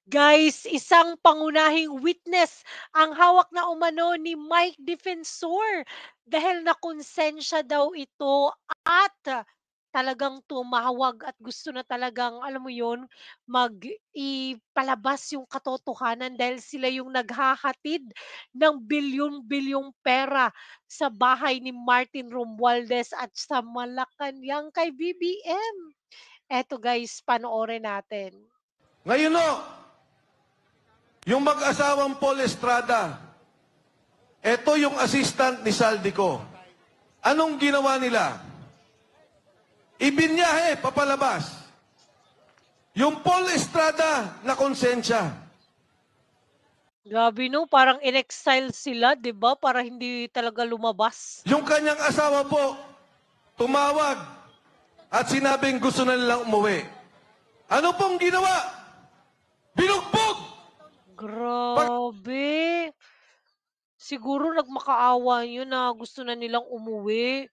Guys, isang pangunahing witness ang hawak na umano ni Mike Defensor dahil nakonsensya daw ito at talagang tumawag at gusto na talagang, alam mo yun, ipalabas yung katotohanan dahil sila yung naghahatid ng bilyong-bilyong pera sa bahay ni Martin Romualdez at sa Malacanang kay BBM. Eto guys, panoorin natin. Ngayon no, yung mag-asawang Paul Estrada, ito yung assistant ni Saldico. Anong ginawa nila? Ibinyahe, papalabas. Yung Paul Estrada na konsensya. Grabe 'no, parang in-exile sila 'di ba, para hindi talaga lumabas. Yung kanyang asawa po, tumawag at sinabing gusto na nilang umuwi. Ano pong ginawa? Binugbog! Grabe. Siguro nagmakaawa yun na gusto na nilang umuwi,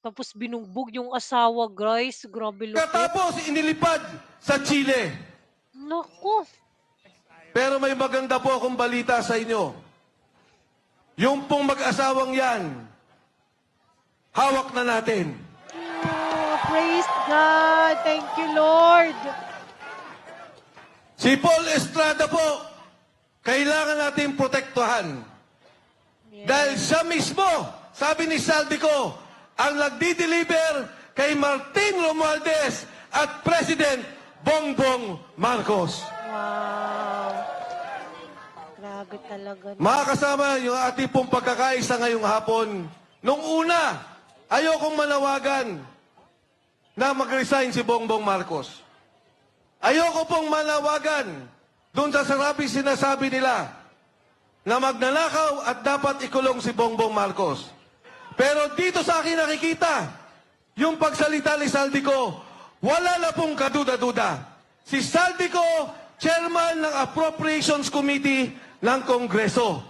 tapos binugbog yung asawa guys, grabe lupit. Katapos inilipad sa Chile. Naku, Pero may maganda po akong balita sa inyo. Yung pong mag-asawang yan, hawak na natin. praise God, thank you Lord. Si Paul Estrada po, kailangan natin protektuhan. Dahil siya mismo, sabi ni Saldico, ang nagdi-deliver kay Martin Romualdez at President Bongbong Marcos. Wow, grabe talaga. Mga kasama, yung ating pong pagkakaisa ngayong hapon, nung una, ayokong manawagan na mag-resign si Bongbong Marcos. Ayoko pong manawagan doon sa saraping sinasabi nila na magnanakaw at dapat ikulong si Bongbong Marcos. Pero dito sa akin nakikita, yung pagsalita ni Saldico, wala na pong kaduda-duda. Si Saldico, chairman ng Appropriations Committee ng Kongreso.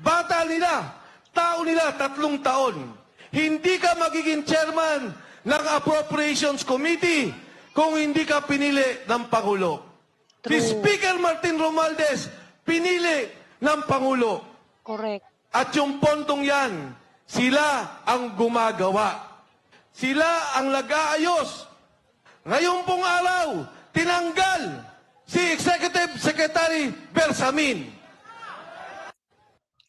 Bata nila, tao nila, 3 taon. Hindi ka magiging chairman ng Appropriations Committee kung hindi ka pinili ng Pangulo. Si True. Speaker Martin Romualdez, pinili ng Pangulo. Correct. At yung pontong yan, sila ang gumagawa. Sila ang nag-aayos. Ngayon pong araw, tinanggal si Executive Secretary Bersamin.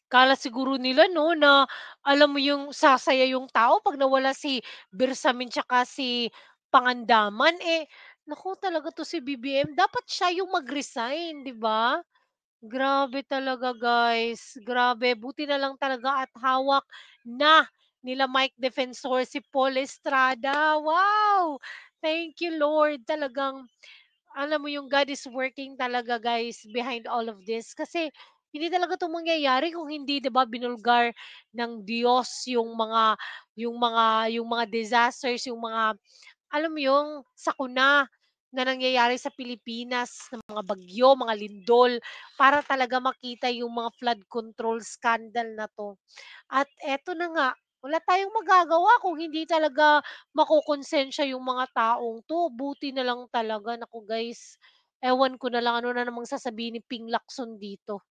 Akala siguro nila 'no, na alam mo yung sasaya yung tao 'pag nawala si Bersamin tsaka si Pangandaman, eh, naku talaga 'to si BBM dapat siya yung mag-resign, 'di ba? Grabe talaga guys, grabe. Buti na lang talaga at hawak na nila Mike Defensor si Paul Estrada. Wow! Thank you Lord. Talagang alam mo yung God is working talaga guys behind all of this. Kasi hindi talaga 'to mangyayari kung hindi 'di ba binulgar ng Diyos yung mga disasters, yung mga alam mo yung sakuna na nangyayari sa Pilipinas ng mga bagyo, mga lindol, para talaga makita yung mga flood control scandal na 'to. At eto na nga, wala tayong magagawa kung hindi talaga makokonsensya yung mga taong 'to. Buti na lang talaga, naku guys, ewan ko na lang ano na namang sasabihin ni Ping Lacson dito.